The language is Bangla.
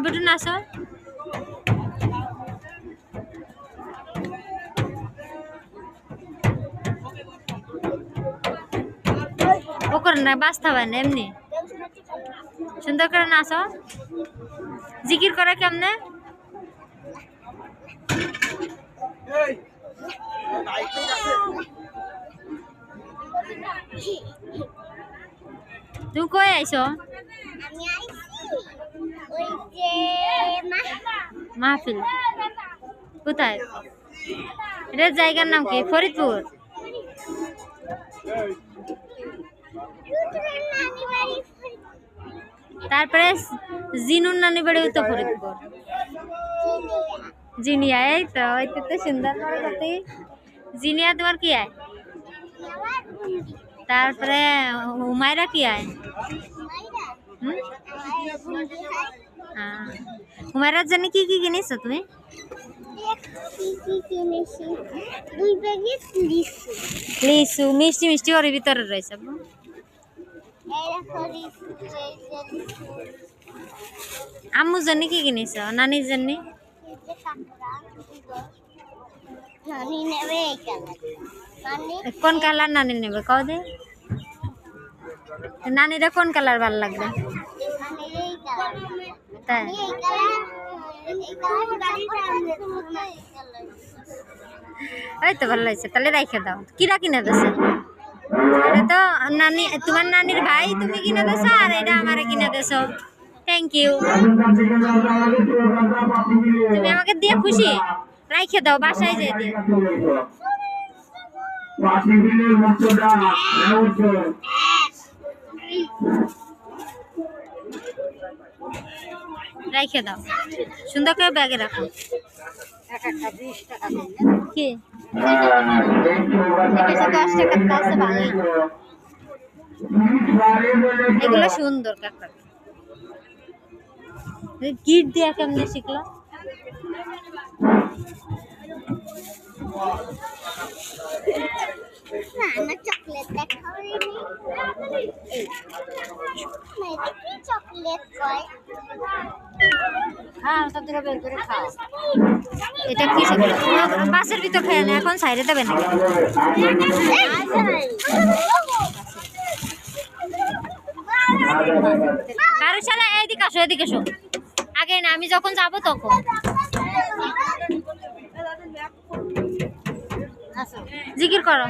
বেটু নাচো। ও করে না বাঁচতে হবে না এমনি সুন্দর করে নাচো। জিকির করে কেমনে? তুমি কই আইছো? মাহফিল কোথায়? এটার জায়গার নাম কি? ফরিদপুর। তারপরে জিনুর নানি বাড়ি তো ফরিদপুর। জিনিয়া, এই তো ওইতে তো সুন্দর করতে। জিনিয়া তোমার কি আয়? তারপরে হুমায়রা কি আয়? হুমায়রার জন্য কি কি কিনেছো তুমি? লিচু মিষ্টি মিষ্টি ওর ভিতরে রয়েছে। আম্মুর জন্য কি কিনেছ? নানির জন্য কোন কালার নানি নেবে কও দে? নানিরা কোন কালার ভালো লাগবে? তাই এই তো ভালো লাগছে, তাহলে রাইখে দাও। কিরা কিনে দিছে? এটা তো নানি, তোমার নানির ভাই তুমি কিনে দিছো, আর এটা আমারে কিনে দিছো। Thank you. তুমি আমাকে দিয়ে খুশি? রাইখে দাও, বাসায় যেয়ে দিয়ে রাইখে দাও, সুন্দর করে ব্যাগে রাখো। কি 10 টাকা আছে ভালোই। এগুলো সুন্দর কাকা। গিট দিয়া কেমনে শিখলো? না না চকলেট দেখাও রে। কি চকলেট কয়? হ্যাঁ সব থেকে বের করে খাও। এটা কি বাসের ভিতর খেয়ে না, এখন সাইডে দেবে না। কারুশালা এইদিকে আসো, এদিকে আসো। আগে না, আমি যখন যাবো তখন। জিকির করো।